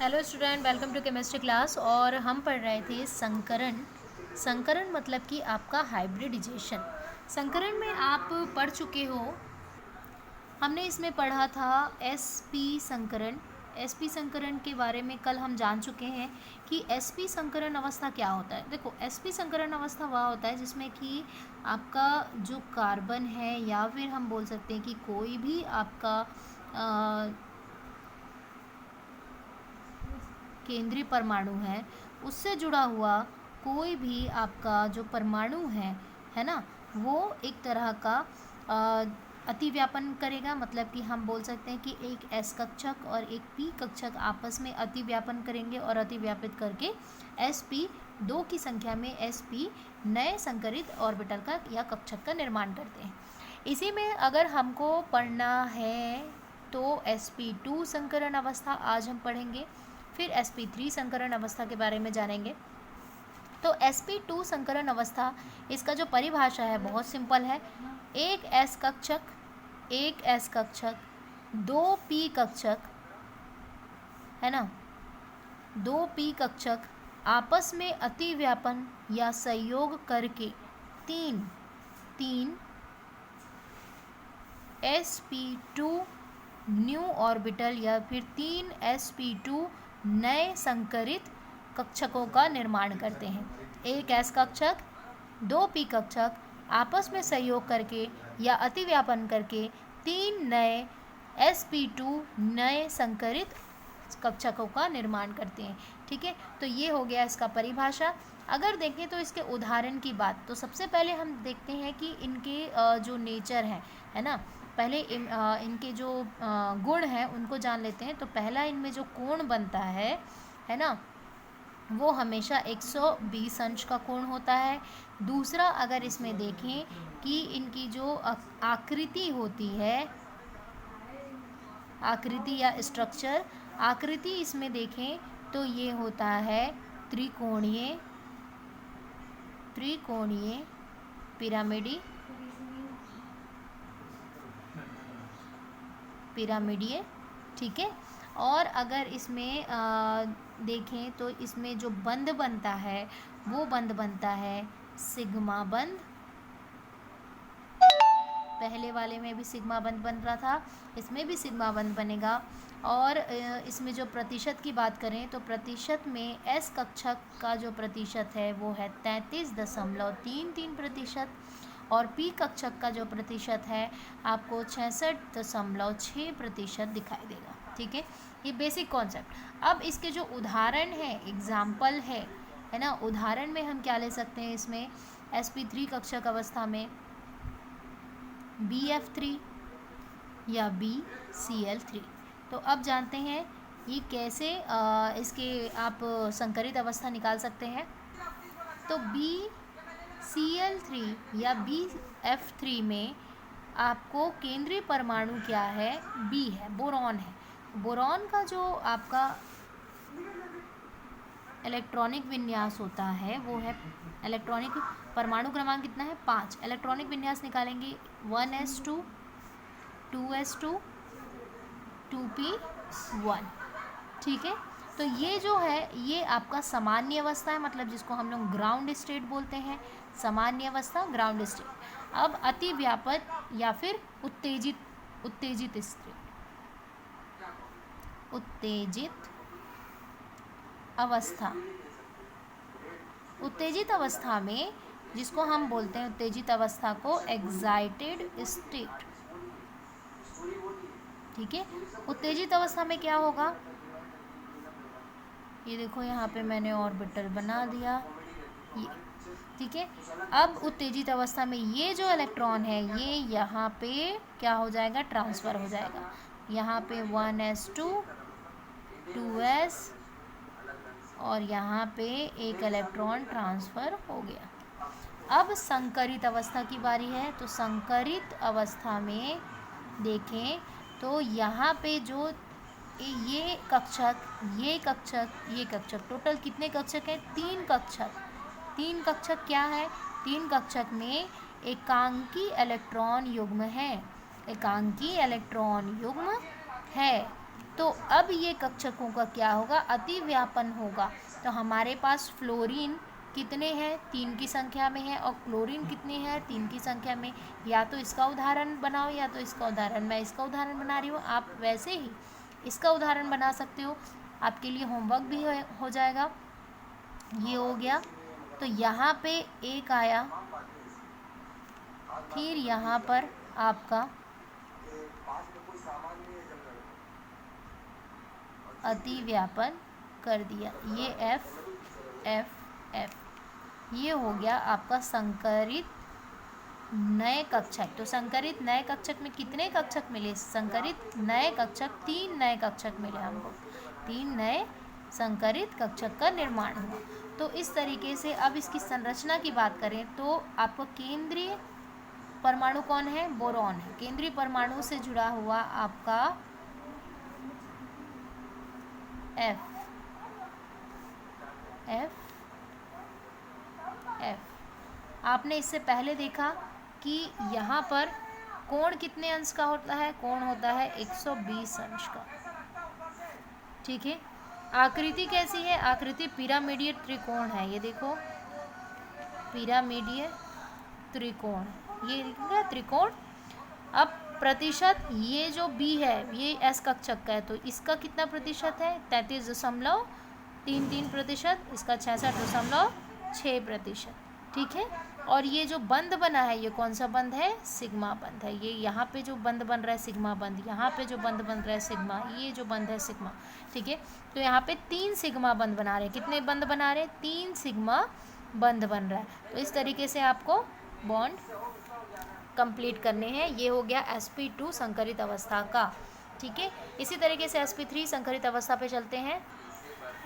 Hello student, welcome to chemistry class. और हम पढ़ रहे थे संकरण। संकरण मतलब कि आपका हाइब्रिडाइजेशन। संकरण में आप पढ़ चुके हो, हमने इसमें पढ़ा था एसपी संकरण। एसपी संकरण के बारे में कल हम जान चुके हैं कि एसपी संकरण अवस्था क्या होता है। देखो, एसपी संकरण अवस्था वह होता है जिसमें कि आपका जो कार्बन है या फिर हम बोल सकते हैं कि कोई भी आपका केंद्रीय परमाणु है, उससे जुड़ा हुआ कोई भी आपका जो परमाणु है ना, वो एक तरह का अतिव्यापन करेगा। मतलब कि हम बोल सकते हैं कि एक एस कक्षक और एक पी कक्षक आपस में अतिव्यापन करेंगे और अतिव्यापित करके एस पी दो की संख्या में एस पी नए संकरित ऑर्बिटल का या कक्षक का निर्माण करते हैं। इसी में अगर हमको पढ़ना है तो sp2 संकरण अवस्था आज हम पढ़ेंगे, फिर sp3 संकरण अवस्था के बारे में जानेंगे। तो sp2 संकरण अवस्था, इसका जो परिभाषा है बहुत सिंपल है। एक s कक्षक दो p कक्षक, है ना, दो p कक्षक आपस में अतिव्यापन या संयोग करके तीन sp2 न्यू ऑर्बिटल या फिर तीन sp2 नए संकरित कक्षकों का निर्माण करते हैं। एक s कक्षक दो p कक्षक आपस में सहयोग करके या अतिव्यापन करके तीन नए sp2 नए संकरित कक्षकों का निर्माण करते हैं। ठीक है, तो ये हो गया इसका परिभाषा। अगर देखें तो इसके उदाहरण की बात, तो सबसे पहले हम देखते हैं कि इनके जो नेचर है ना, पहले इनके जो गुण हैं उनको जान लेते हैं। तो पहला, इनमें जो कोण बनता है ना, वो हमेशा 120 अंश का कोण होता है। दूसरा, अगर इसमें देखें कि इनकी जो आकृति होती है, आकृति या स्ट्रक्चर, आकृति इसमें देखें तो ये होता है त्रिकोणीय पिरामिडीय। ठीक है, और अगर इसमें देखें तो इसमें जो बंध बनता है वो बंध बनता है सिग्मा बंध। पहले वाले में भी सिग्मा बंध बन रहा था, इसमें भी सिग्मा बंध बनेगा। और इसमें जो प्रतिशत की बात करें तो प्रतिशत में एस कक्षक का जो प्रतिशत है वो है 33.33%, और पी कक्षक का जो प्रतिशत है आपको 66.6% दिखाई देगा। ठीक है, ये बेसिक कॉन्सेप्ट। अब इसके जो उदाहरण है, एग्जाम्पल है ना, उदाहरण में हम क्या ले सकते हैं, इसमें sp3 कक्षक अवस्था में BF3 या BCl3। तो अब जानते हैं ये कैसे इसके आप संकरित अवस्था निकाल सकते हैं। तो BCl3 या BF3 में आपको केंद्रीय परमाणु क्या है, B है, बोरॉन है। बोरॉन का जो आपका इलेक्ट्रॉनिक विन्यास होता है वो है, इलेक्ट्रॉनिक परमाणु क्रमांक कितना है, 5। इलेक्ट्रॉनिक विन्यास निकालेंगे 1s2 2s2 2p1। ठीक है, तो ये जो है ये आपका सामान्य अवस्था है, मतलब जिसको हम लोग ग्राउंड स्टेट बोलते हैं, सामान्य अवस्था, ग्राउंड स्टेट। अब अतिव्यापक या फिर उत्तेजित स्टेट, उत्तेजित अवस्था। उत्तेजित अवस्था में जिसको हम बोलते हैं, उत्तेजित अवस्था को एक्साइटेड स्टेट। ठीक है, उत्तेजित अवस्था में क्या होगा, ये देखो यहाँ पे मैंने ऑर्बिटल बना दिया ये। ठीक है, अब उत्तेजित अवस्था में ये जो इलेक्ट्रॉन है ये यहाँ पे क्या हो जाएगा, ट्रांसफ़र हो जाएगा। यहाँ पे 1s2 2s और यहाँ पे एक इलेक्ट्रॉन ट्रांसफ़र हो गया। अब संकरित अवस्था की बारी है। तो संकरित अवस्था में देखें तो यहाँ पे जो ये कक्षक टोटल कितने कक्षक हैं, 3 कक्षक। 3 कक्षक क्या है, 3 कक्षक में एकांकी इलेक्ट्रॉन युग्म है, एकांकी इलेक्ट्रॉन युग्म है। तो अब ये कक्षकों का क्या होगा, अतिव्यापन होगा। तो हमारे पास फ्लोरीन कितने हैं, 3 की संख्या में है, और क्लोरीन कितने हैं, 3 की संख्या में। या तो इसका उदाहरण बनाओ या तो इसका उदाहरण, मैं इसका उदाहरण बना रही हूँ, आप वैसे ही इसका उदाहरण बना सकते हो, आपके लिए होमवर्क भी हो जाएगा। ये हो गया। तो यहाँ पे एक आया, फिर यहाँ पर आपका अतिव्यापन कर दिया, ये एफ एफ एफ, ये हो गया आपका संकरित नए कक्षक। तो संकरित नए कक्षक में कितने कक्षक मिले, संकरित नए कक्षक 3 नए कक्षक मिले हमको, 3 नए संकरित कक्षक का निर्माण हुआ। तो इस तरीके से अब इसकी संरचना की बात करें तो आपको केंद्रीय परमाणु कौन है, बोरॉन है। केंद्रीय परमाणु से जुड़ा हुआ आपका एफ एफ एफ। आपने इससे पहले देखा कि यहाँ पर कोण कितने अंश का होता है, कोण होता है 120 अंश का। ठीक है, आकृति कैसी है, आकृति पिरामिडीय त्रिकोण है। ये देखो पिरामिडीय त्रिकोण, ये लिखा त्रिकोण। अब प्रतिशत, ये जो बी है ये एस कक्षक का है, तो इसका कितना प्रतिशत है, 33.33%, इसका 66.6%। ठीक है, और ये जो बंध बना है ये कौन सा बंध है, सिग्मा बंध है। ये यहाँ पे जो बंध बन रहा है सिग्मा बंध, यहाँ पे जो बंध बन रहा है सिग्मा, ये जो बंध है सिग्मा। ठीक है, तो यहाँ पे 3 सिग्मा बंध बना रहे हैं। कितने बंध बना रहे हैं, 3 सिग्मा बंध बन रहा है। तो इस तरीके से आपको बॉन्ड कंप्लीट करने हैं। ये हो गया sp2 संकरित अवस्था का। ठीक है, इसी तरीके से sp3 संकरित अवस्था पे चलते हैं।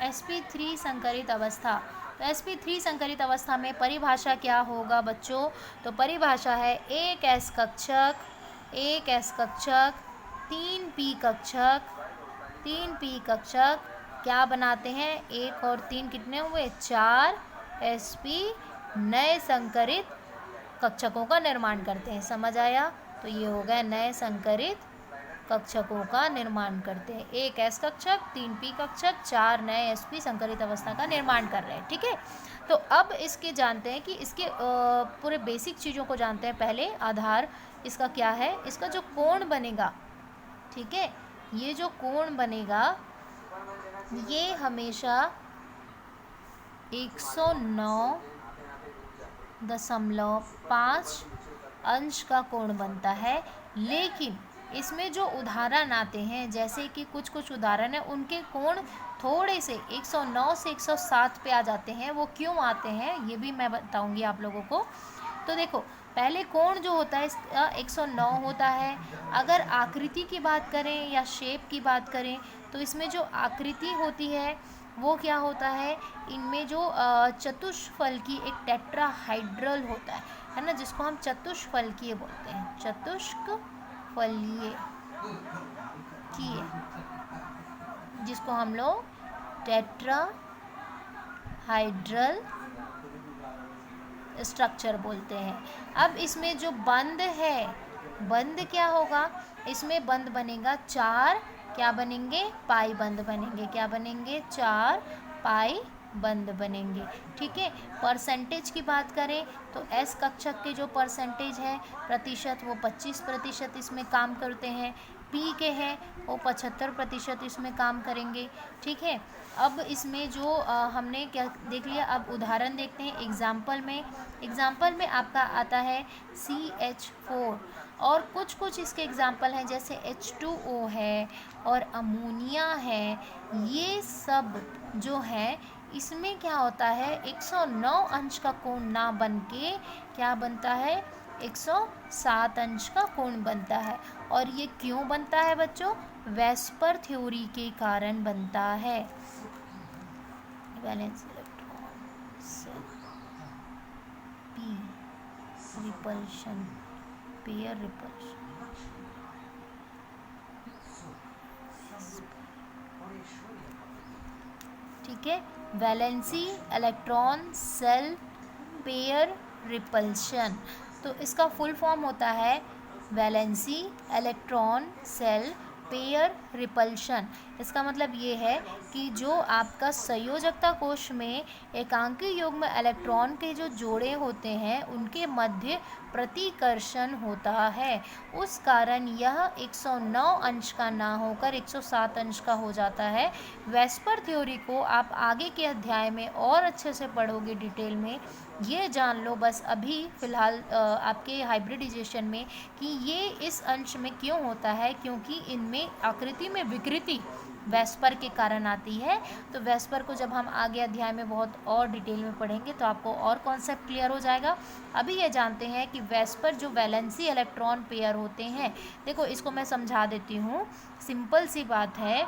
sp3 संकरित अवस्था, तो sp3 संकरित अवस्था में परिभाषा क्या होगा बच्चों, तो परिभाषा है एक s कक्षक 3p कक्षक 3p कक्षक क्या बनाते हैं, 1 और 3 कितने हुए, 4 sp नए संकरित कक्षकों का निर्माण करते हैं। समझ आया, तो ये हो गया नए संकरित कक्षकों का निर्माण करते हैं। 1 s कक्षक 3p कक्षक 4 नए sp संकरित अवस्था का निर्माण कर रहे हैं। ठीक है, तो अब इसके जानते हैं कि इसके पूरे बेसिक चीज़ों को जानते हैं। पहले आधार इसका क्या है, इसका जो कोण बनेगा, ठीक है, ये जो कोण बनेगा ये हमेशा 109.5 अंश का कोण बनता है। लेकिन इसमें जो उदाहरण आते हैं, जैसे कि कुछ उदाहरण हैं, उनके कोण थोड़े से 109 से 107 पे आ जाते हैं। वो क्यों आते हैं ये भी मैं बताऊंगी आप लोगों को। तो देखो, पहले कोण जो होता है इसका 109 होता है। अगर आकृति की बात करें या शेप की बात करें तो इसमें जो आकृति होती है वो क्या होता है, इनमें जो चतुष्फलकीय एक टेट्राहाइड्रल होता है ना, जिसको हम चतुष्फलकीय बोलते हैं, चतुष्फलकीय, जिसको हम लोग टेट्राहाइड्रल स्ट्रक्चर बोलते हैं। अब इसमें जो बंध है, बंध क्या होगा, इसमें बंध बनेगा 4, क्या बनेंगे, पाई बंध बनेंगे। क्या बनेंगे, 4 पाई बंध बनेंगे। ठीक है, परसेंटेज की बात करें तो एस कक्षक के जो परसेंटेज है प्रतिशत, वो 25% इसमें काम करते हैं। पी के हैं वो 75% इसमें काम करेंगे। ठीक है, अब इसमें जो हमने क्या देख लिया, अब उदाहरण देखते हैं। एग्जाम्पल में आपका आता है CH4 और कुछ इसके एग्जाम्पल हैं, जैसे H2O है और अमोनिया है। ये सब जो है इसमें क्या होता है, 109 अंश का कोण ना बन के क्या बनता है, 107 अंश का कोण बनता है। और ये क्यों बनता है बच्चों, वेस्पर थ्योरी के कारण बनता है। Valence electron shell P repulsion, pair repulsion, ठीक है, valency electron shell pair repulsion. तो इसका फुल फॉर्म होता है valency electron shell pair repulsion. इसका मतलब ये है कि जो आपका संयोजकता कोश में एकांकी युग्म इलेक्ट्रॉन के जो जोड़े होते हैं उनके मध्य प्रतिकर्षण होता है, उस कारण यह 109 अंश का ना होकर 107 अंश का हो जाता है। वेस्पर थ्योरी को आप आगे के अध्याय में और अच्छे से पढ़ोगे डिटेल में। ये जान लो बस अभी फ़िलहाल आपके हाइब्रिडाइजेशन में कि ये इस अंश में क्यों होता है, क्योंकि इनमें आकृति में विकृति वेस्पर के कारण आती है। तो वेस्पर को जब हम आगे अध्याय में बहुत और डिटेल में पढ़ेंगे तो आपको और कॉन्सेप्ट क्लियर हो जाएगा। अभी ये जानते हैं कि वेस्पर जो वैलेंसी इलेक्ट्रॉन पेयर होते हैं, देखो इसको मैं समझा देती हूँ, सिंपल सी बात है।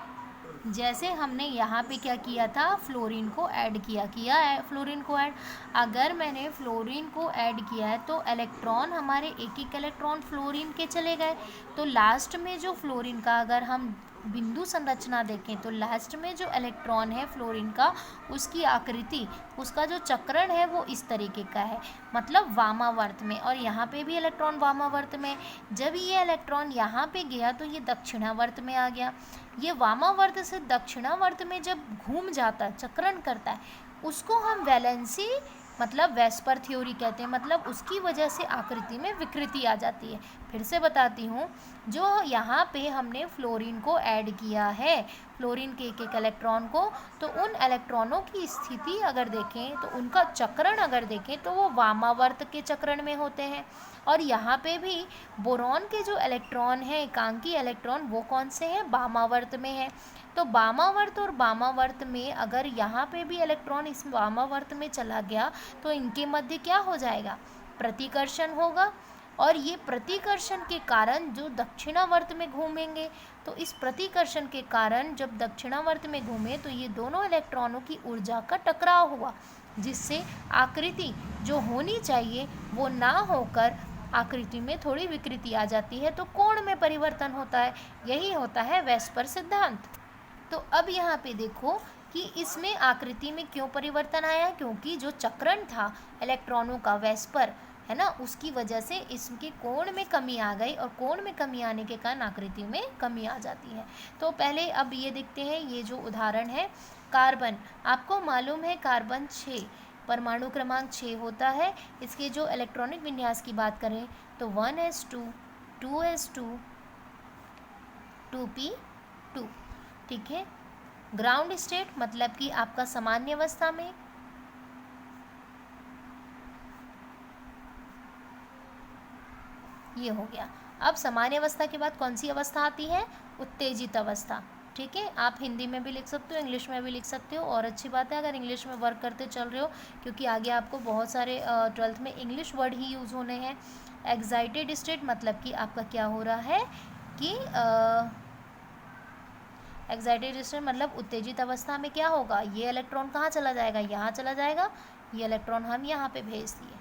जैसे हमने यहाँ पे क्या किया था, फ्लोरीन को ऐड किया है फ्लोरीन को ऐड। अगर मैंने फ्लोरीन को ऐड किया है तो इलेक्ट्रॉन हमारे एक एक इलेक्ट्रॉन फ्लोरीन के चले गए। तो लास्ट में जो फ्लोरीन का अगर हम बिंदु संरचना देखें तो लास्ट में जो इलेक्ट्रॉन है फ्लोरीन का, उसकी आकृति, उसका जो चक्रण है वो इस तरीके का है, मतलब वामावर्त में। और यहाँ पे भी इलेक्ट्रॉन वामावर्त में। जब ये इलेक्ट्रॉन यहाँ पे गया तो ये दक्षिणावर्त में आ गया। ये वामावर्त से दक्षिणावर्त में जब घूम जाता है, चक्रण करता है, उसको हम वैलेंसी मतलब वेस्पर थ्योरी कहते हैं। मतलब उसकी वजह से आकृति में विकृति आ जाती है। फिर से बताती हूँ, जो यहाँ पे हमने फ्लोरीन को ऐड किया है, फ्लोरीन के एक एक इलेक्ट्रॉन को, तो उन इलेक्ट्रॉनों की स्थिति अगर देखें तो उनका चक्रण अगर देखें तो वो वामावर्त के चक्रण में होते हैं। और यहाँ पे भी बोरॉन के जो इलेक्ट्रॉन हैं, एकांकी इलेक्ट्रॉन, वो कौन से हैं, वामावर्त में है। तो वामावर्त और वामावर्त में अगर यहाँ पे भी इलेक्ट्रॉन इस वामावर्त में चला गया तो इनके मध्य क्या हो जाएगा, प्रतिकर्षण होगा। और ये प्रतिकर्षण के कारण जो दक्षिणावर्त में घूमेंगे, तो इस प्रतिकर्षण के कारण जब दक्षिणावर्त में घूमे तो ये दोनों इलेक्ट्रॉनों की ऊर्जा का टकराव हुआ, जिससे आकृति जो होनी चाहिए वो ना होकर आकृति में थोड़ी विकृति आ जाती है, तो कोण में परिवर्तन होता है। यही होता है वेस्पर सिद्धांत। तो अब यहाँ पे देखो कि इसमें आकृति में क्यों परिवर्तन आया, क्योंकि जो चक्रण था इलेक्ट्रॉनों का वेस्पर, है ना, उसकी वजह से इसके कोण में कमी आ गई, और कोण में कमी आने के कारण आकृति में कमी आ जाती है। तो पहले अब ये देखते हैं, ये जो उदाहरण है कार्बन, आपको मालूम है कार्बन 6 परमाणु क्रमांक 6 होता है। इसके जो इलेक्ट्रॉनिक विन्यास की बात करें तो 1s2 2s2 2p2, ठीक है। ग्राउंड स्टेट मतलब कि आपका सामान्य अवस्था में, ये हो गया। अब सामान्य अवस्था के बाद कौन सी अवस्था आती है, उत्तेजित अवस्था, ठीक है। आप हिंदी में भी लिख सकते हो, इंग्लिश में भी लिख सकते हो, और अच्छी बात है अगर इंग्लिश में वर्क करते चल रहे हो, क्योंकि आगे आपको बहुत सारे 12th में इंग्लिश वर्ड ही यूज़ होने हैं। एक्साइटेड स्टेट मतलब कि आपका क्या हो रहा है कि एक्साइटेड स्टेट मतलब उत्तेजित अवस्था में क्या होगा, ये इलेक्ट्रॉन कहाँ चला जाएगा, यहाँ चला जाएगा, ये इलेक्ट्रॉन हम यहाँ पे भेज दिए।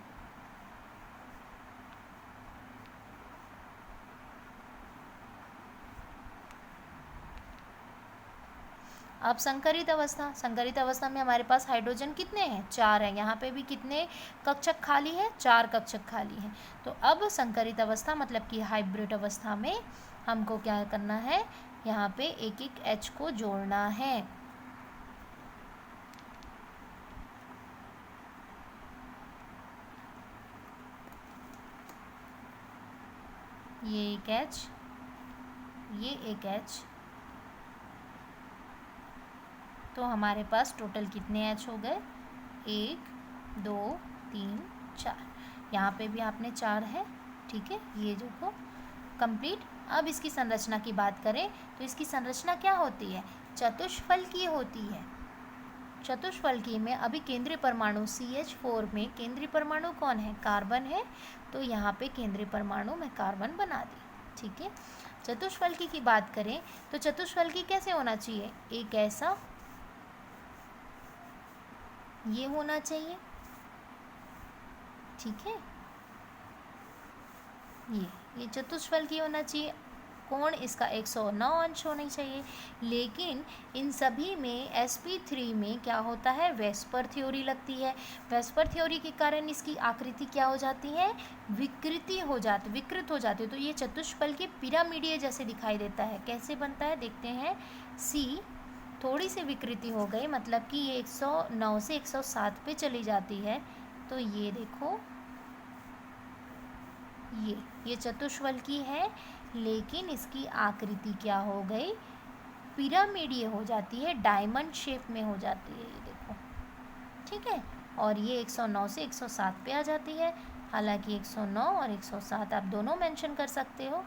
अब संकरित अवस्था, संकरित अवस्था में हमारे पास हाइड्रोजन कितने हैं, 4 हैं। यहाँ पे भी कितने कक्षक खाली हैं, 4 कक्षक खाली हैं। तो अब संकरित अवस्था मतलब कि हाइब्रिड अवस्था में हमको क्या करना है, यहाँ पे एक एक H को जोड़ना है। ये एक H, ये एक H, तो हमारे पास टोटल कितने H हो गए, 1 2 3 4। यहाँ पे भी आपने 4 है, ठीक है। ये जो को कंप्लीट। अब इसकी संरचना की बात करें तो इसकी संरचना क्या होती है, चतुष्फलकीय होती है। चतुष्फलकीय में अभी केंद्रीय परमाणु CH4 में केंद्रीय परमाणु कौन है, कार्बन है, तो यहाँ पे केंद्रीय परमाणु में कार्बन बना दी, ठीक है। चतुष्फलकी की बात करें तो चतुष्फलकी कैसे होना चाहिए, एक ऐसा ये होना चाहिए, ठीक है। ये चतुष्फलकी होना चाहिए। कोण इसका 109 अंश होनी चाहिए। लेकिन इन सभी में sp3 में क्या होता है, वेस्पर थ्योरी लगती है। वेस्पर थ्योरी के कारण इसकी आकृति क्या हो जाती है, विकृत हो जाती है। तो ये चतुष्फल के पिरामिडीय जैसे दिखाई देता है। कैसे बनता है देखते हैं। सी थोड़ी सी विकृति हो गई, मतलब कि ये 109 से 107 पे चली जाती है। तो ये देखो, ये चतुष्फल की है, लेकिन इसकी आकृति क्या हो गई, पिरामिडीय हो जाती है, डायमंड शेप में हो जाती है। ये देखो, ठीक है। और ये 109 से 107 पे आ जाती है। हालांकि 109 और 107 आप दोनों मेंशन कर सकते हो,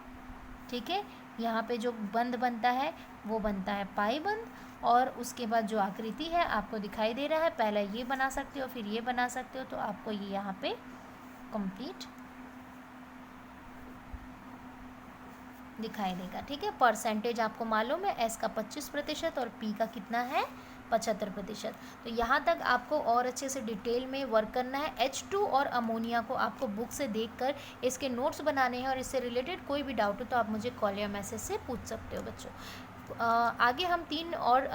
ठीक है। यहाँ पे जो बंद बनता है वो बनता है पाई बंद, और उसके बाद जो आकृति है आपको दिखाई दे रहा है, पहले ये बना सकते हो फिर ये बना सकते हो, तो आपको ये यहाँ पे कंप्लीट दिखाई देगा, ठीक है। परसेंटेज आपको मालूम है, एस का 25% और पी का कितना है, 75%। तो यहाँ तक आपको और अच्छे से डिटेल में वर्क करना है। H2 और अमोनिया को आपको बुक से देखकर इसके नोट्स बनाने हैं, और इससे रिलेटेड कोई भी डाउट हो तो आप मुझे कॉल या मैसेज से पूछ सकते हो बच्चों। आगे हम 3 और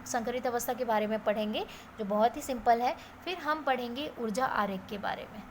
संकरित अवस्था के बारे में पढ़ेंगे, जो बहुत ही सिंपल है। फिर हम पढ़ेंगे ऊर्जा आरेख के बारे में।